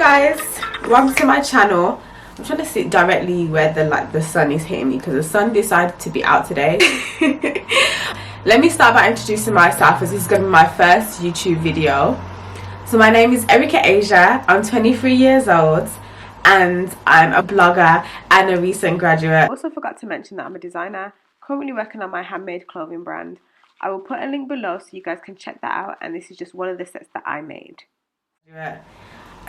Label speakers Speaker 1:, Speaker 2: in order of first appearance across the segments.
Speaker 1: guys, welcome to my channel. I'm trying to sit directly where the sun is hitting me because the sun decided to be out today. Let me start by introducing myself, as this is going to be my first YouTube video. So my name is Erica Asia. I'm 23 years old and I'm a blogger and a recent graduate. I also forgot to mention that I'm a designer, currently working on my handmade clothing brand. I will put a link below so you guys can check that out, and this is just one of the sets that I made.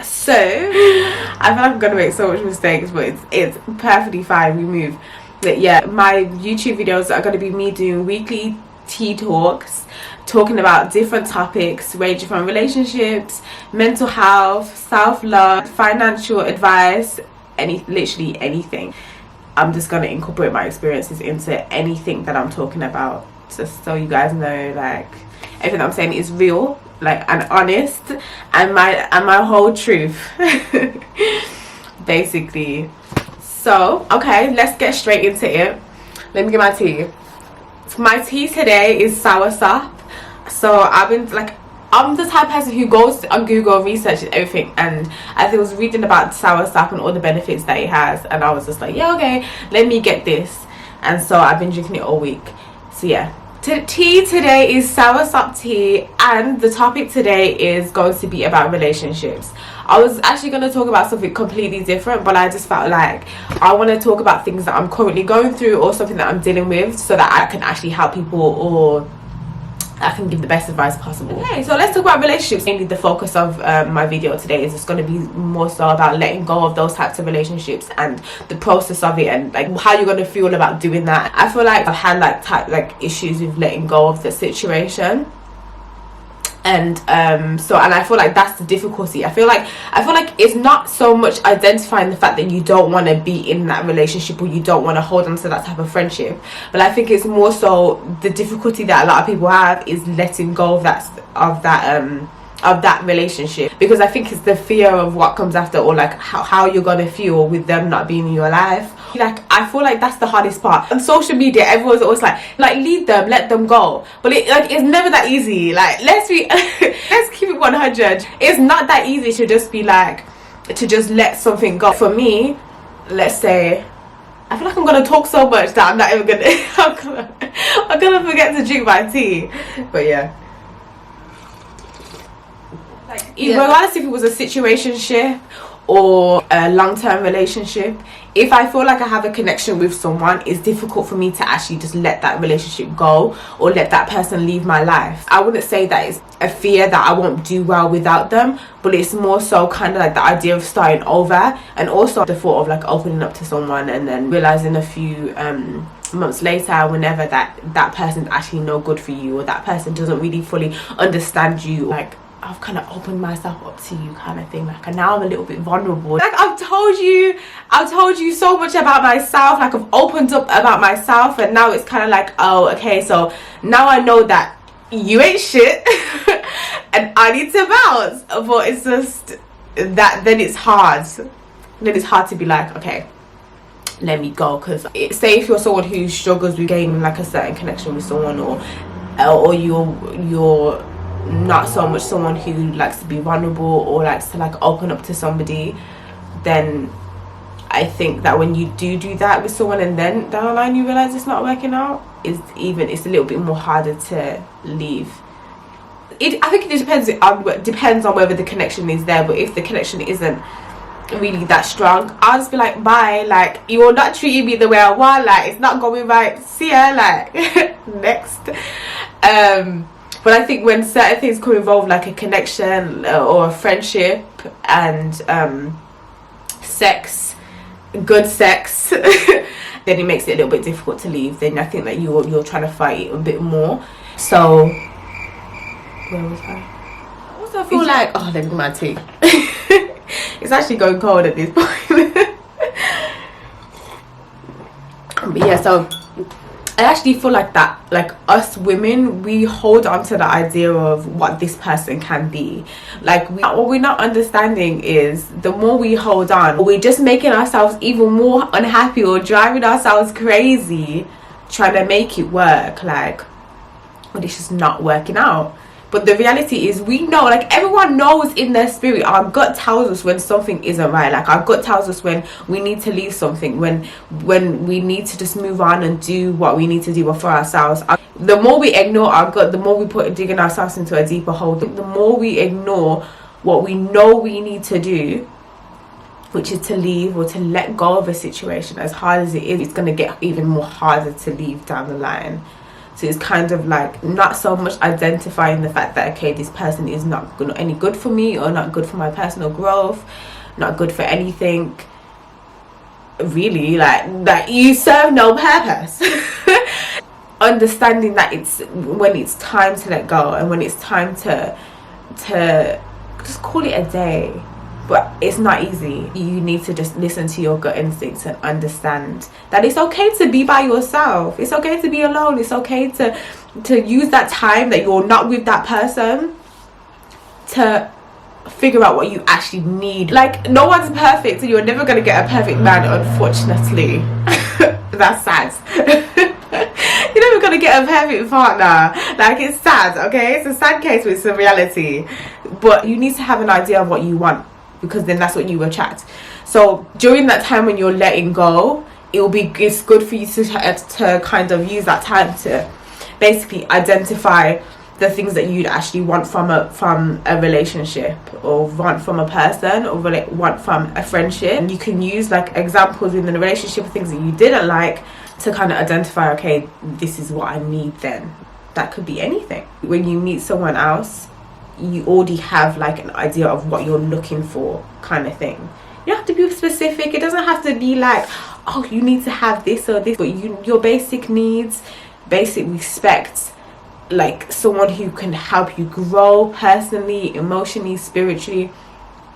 Speaker 1: So I feel like I'm gonna make so much mistakes, but it's perfectly fine. We move. But yeah, my YouTube videos are gonna be me doing weekly tea talks, talking about different topics ranging from relationships, mental health, self-love, financial advice, literally anything. I'm just gonna incorporate my experiences into anything that I'm talking about, just so you guys know, like, everything I'm saying is real, like, and honest, and my whole truth. Basically. So okay, let's get straight into it. Let me get my tea. My tea today is Soursop. So I've been like, I'm the type of person who goes on Google, researches everything, and I was reading about Soursop and all the benefits that it has, and I was just like, yeah, okay, let me get this. And so I've been drinking it all week. So yeah, tea today is Soursop tea, and the topic today is going to be about relationships. I was actually going to talk about something completely different, but I just felt like I want to talk about things that I'm currently going through, or something that I'm dealing with, so that I can actually help people, or I can give the best advice possible. Okay, so let's talk about relationships. Mainly the focus of my video today is just going to be more so about letting go of those types of relationships and the process of it, and like how you're going to feel about doing that. I feel like I've had like issues with letting go of the situation, and I feel like that's the difficulty. I feel like it's not so much identifying the fact that you don't want to be in that relationship, or you don't want to hold on to that type of friendship, but I think it's more so the difficulty that a lot of people have is letting go of that relationship, because I think it's the fear of what comes after, or like how you're gonna feel with them not being in your life. Like, I feel like that's the hardest part. On social media, everyone's always like leave them, let them go, but it's never that easy. Like, let's keep it 100. It's not that easy to just be like, to just let something go. For me, let's say, I feel like I'm gonna talk so much that I'm not even gonna I'm gonna forget to drink my tea. But yeah, like, regardless if it was a situationship or a long-term relationship, if I feel like I have a connection with someone, it's difficult for me to actually just let that relationship go, or let that person leave my life. I wouldn't say that it's a fear that I won't do well without them, but it's more so kind of like the idea of starting over, and also the thought of like opening up to someone and then realizing a few months later, whenever that person's actually no good for you, or that person doesn't really fully understand you, like, I've kind of opened myself up to you, kind of thing. Like, and now I'm a little bit vulnerable. Like, I've told you so much about myself. Like, I've opened up about myself, and now it's kind of like, oh, okay, so now I know that you ain't shit, and I need to bounce. But it's just that then it's hard. Then it's hard to be like, okay, let me go. Because say if you're someone who struggles with gaining like a certain connection with someone, or you're not so much someone who likes to be vulnerable or likes to like open up to somebody, then I think that when you do that with someone, and then down the line you realize it's not working out, it's a little bit more harder to leave. I think it depends on whether the connection is there. But if the connection isn't really that strong, I'll just be like, bye, like, you're not treating me the way I want, like, it's not going right, see ya, like, next. But I think when certain things could involve like a connection or a friendship and good sex, then it makes it a little bit difficult to leave. Then I think that you're trying to fight it a bit more. So where was I? I also feel like, oh, let me get my tea. It's actually going cold at this point. But yeah, so I actually feel like that, like, us women, we hold on to the idea of what this person can be. Like, what we're not understanding is the more we hold on, we're just making ourselves even more unhappy, or driving ourselves crazy trying to make it work. Like, but it's just not working out. But the reality is, we know, like, everyone knows in their spirit, our gut tells us when something isn't right. Like, our gut tells us when we need to leave something, when we need to just move on and do what we need to do for ourselves. The more we ignore our gut, the more we put digging ourselves into a deeper hole. The more we ignore what we know we need to do, which is to leave or to let go of a situation, as hard as it is, it's going to get even more harder to leave down the line. So it's kind of like not so much identifying the fact that, okay, this person is not any good for me, or not good for my personal growth, not good for anything really, like that you serve no purpose. Understanding that it's when it's time to let go, and when it's time to just call it a day. But it's not easy. You need to just listen to your gut instincts and understand that it's okay to be by yourself. It's okay to be alone. It's okay to use that time that you're not with that person to figure out what you actually need. Like, no one's perfect, and you're never going to get a perfect man, unfortunately. That's sad. You're never going to get a perfect partner. Like, it's sad, okay? It's a sad case, but it's a reality. But you need to have an idea of what you want, because then that's what you attract. So during that time when you're letting go, it's good for you to kind of use that time to basically identify the things that you'd actually want from a relationship, or want from a person, or want from a friendship. And you can use like examples within the relationship of things that you didn't like to kind of identify, okay, this is what I need then. That could be anything. When you meet someone else, you already have like an idea of what you're looking for, kind of thing. You don't have to be specific. It doesn't have to be like, oh, you need to have this or this, but your basic needs, basic respect, like someone who can help you grow personally, emotionally, spiritually.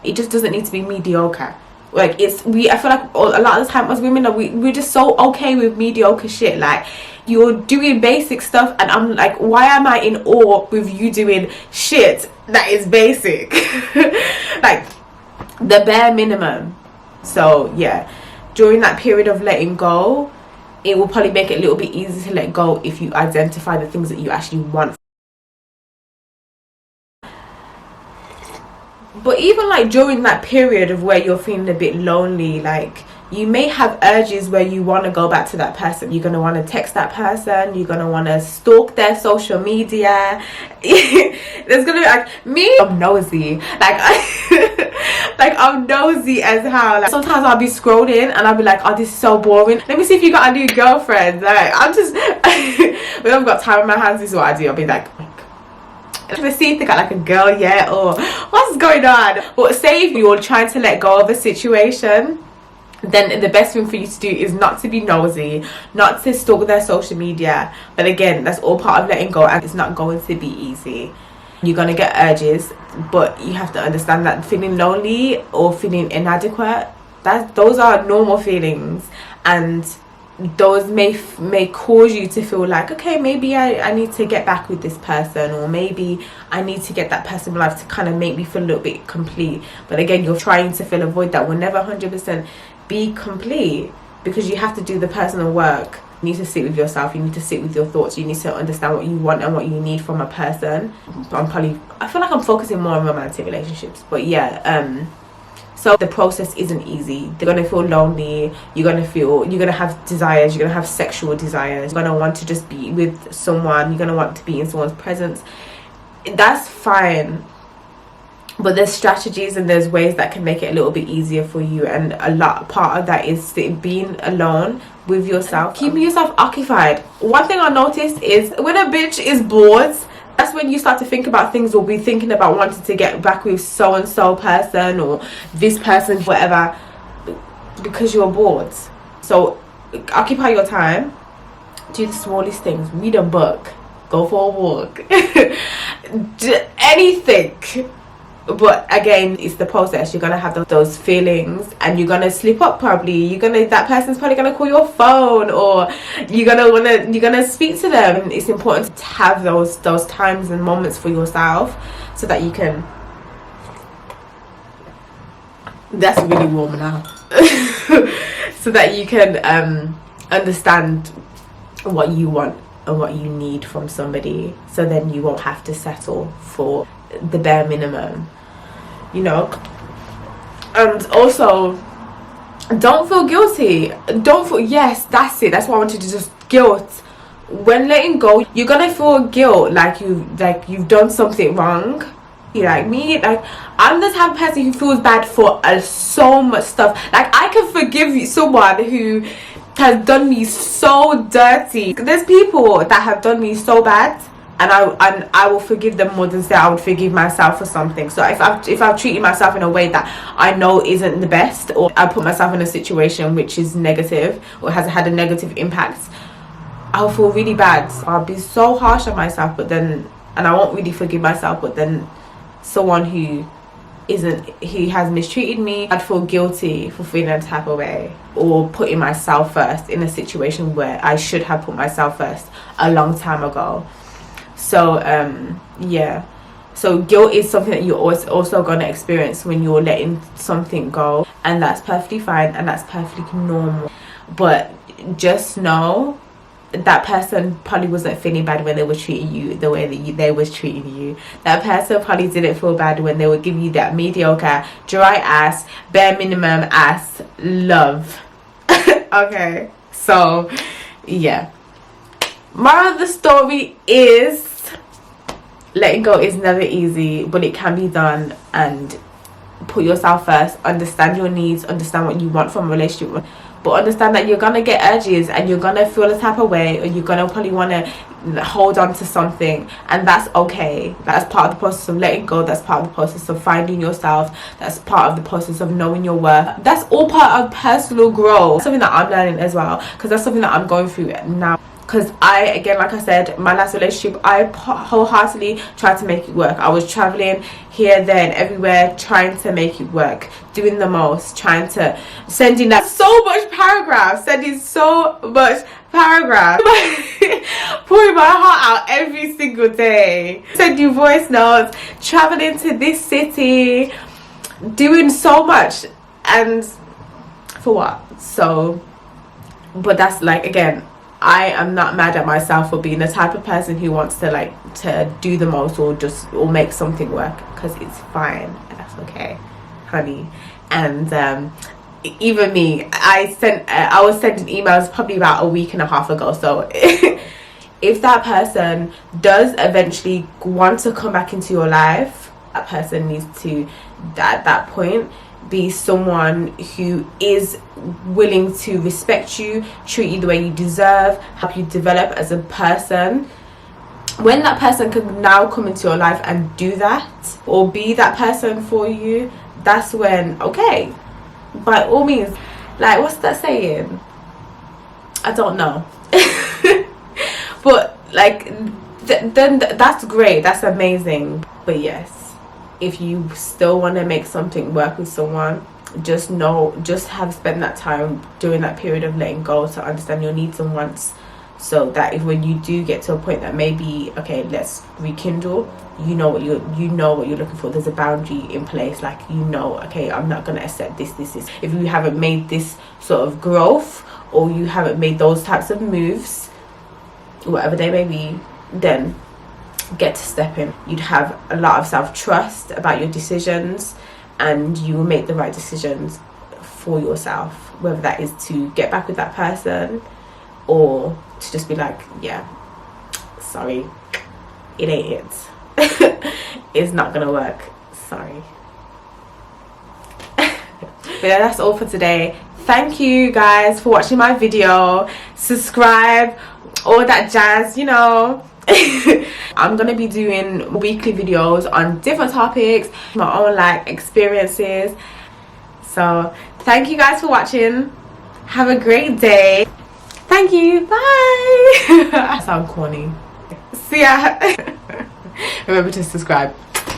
Speaker 1: It just doesn't need to be mediocre. Like, I feel like a lot of the time as women, we're just so okay with mediocre shit. Like, you're doing basic stuff, and I'm like, why am I in awe with you doing shit that is basic? Like, the bare minimum. So yeah, during that period of letting go, it will probably make it a little bit easier to let go if you identify the things that you actually want. But even like during that period of where you're feeling a bit lonely, like, you may have urges where you want to go back to that person. You're going to want to text that person. You're going to want to stalk their social media. There's going to be like, me, I'm nosy. Like, like, I'm nosy as hell. Like, sometimes I'll be scrolling and I'll be like, oh, this is so boring. Let me see if you got a new girlfriend. Like, I'm just, when I've got time on my hands, this is what I do. I'll be like, to see if they got like a girl yet, or what's going on. But say if you're trying to let go of a situation, then the best thing for you to do is not to be nosy, not to stalk their social media. But again, that's all part of letting go, and it's not going to be easy. You're going to get urges, but you have to understand that feeling lonely or feeling inadequate, those are normal feelings, and those may cause you to feel like, okay, maybe I need to get back with this person, or maybe I need to get that person in my life to kind of make me feel a little bit complete. But again, you're trying to fill a void that will never 100% be complete, because you have to do the personal work. You need to sit with yourself, you need to sit with your thoughts, you need to understand what you want and what you need from a person. I feel like I'm focusing more on romantic relationships, but yeah, so the process isn't easy. They're gonna feel lonely, you're gonna have desires, you're gonna have sexual desires, you're gonna want to just be with someone, you're gonna want to be in someone's presence. That's fine, but there's strategies and there's ways that can make it a little bit easier for you, and part of that is being alone with yourself, keeping yourself occupied. One thing I noticed is when a bitch is bored, that's when you start to think about things, or be thinking about wanting to get back with so and so person or this person, whatever, because you're bored. So occupy your time, do the smallest things, read a book, go for a walk, do anything. But again, it's the process. You're gonna have those feelings, and you're gonna slip up. Probably that person's probably gonna call your phone, or you're gonna speak to them. And it's important to have those times and moments for yourself, so that you can. That's really warm now. So that you can understand what you want and what you need from somebody, so then you won't have to settle for the bare minimum, you know. And also, don't feel guilty. Don't feel, yes, that's it, that's what I wanted to just, guilt. When letting go, you're gonna feel guilt, like you've done something wrong. You like me, like I'm the type of person who feels bad for so much stuff. Like I can forgive someone who has done me so dirty. There's people that have done me so bad, and I will forgive them more than say I would forgive myself for something. So if I've treated myself in a way that I know isn't the best, or I put myself in a situation which is negative or has had a negative impact, I'll feel really bad. I'll be so harsh on myself, but then, and I won't really forgive myself, but then someone who has mistreated me, I'd feel guilty for feeling a type of way, or putting myself first in a situation where I should have put myself first a long time ago. So yeah, so guilt is something that you're also going to experience when you're letting something go, and that's perfectly fine and that's perfectly normal. But just know that person probably wasn't feeling bad when they were treating you the way that they was treating you. That person probably didn't feel bad when they were giving you that mediocre, dry ass, bare minimum ass love. Okay, so yeah, moral of the story is letting go is never easy, but it can be done. And put yourself first, understand your needs, understand what you want from a relationship, but understand that you're gonna get urges and you're gonna feel a type of way, or you're gonna probably want to hold on to something, and that's okay. That's part of the process of letting go. That's part of the process of finding yourself. That's part of the process of knowing your worth. That's all part of personal growth. Something that I'm learning as well, because that's something that I'm going through now. Because again, like I said, my last relationship, I wholeheartedly tried to make it work. I was traveling here, there, and everywhere, trying to make it work, doing the most, sending so much paragraphs, pouring my heart out every single day, sending voice notes, traveling to this city, doing so much, and for what? So, but that's like, again, I am not mad at myself for being the type of person who wants to do the most, or make something work, because it's fine. That's okay, honey. And even me, I was sending emails probably about a week and a half ago. So if that person does eventually want to come back into your life, that person needs to, at that point, be someone who is willing to respect you, treat you the way you deserve, help you develop as a person. When that person can now come into your life and do that, or be that person for you, that's when, okay, by all means, like, what's that saying? I don't know. But like, then that's great, that's amazing. But yes, if you still want to make something work with someone, just have spent that time during that period of letting go to understand your needs and wants, so that if when you do get to a point that maybe, okay, let's rekindle, you know what you're looking for. There's a boundary in place, like, you know, okay, I'm not gonna accept this. If you haven't made this sort of growth, or you haven't made those types of moves, whatever they may be, then get to step in. You'd have a lot of self-trust about your decisions, and you will make the right decisions for yourself, whether that is to get back with that person, or to just be like, yeah, sorry, it ain't it. It's not gonna work, sorry. But yeah, that's all for today. Thank you guys for watching my video. Subscribe, all that jazz, you know. I'm gonna be doing weekly videos on different topics, my own like experiences. So thank you guys for watching. Have a great day. Thank you. Bye. I sound corny. See ya. Remember to subscribe.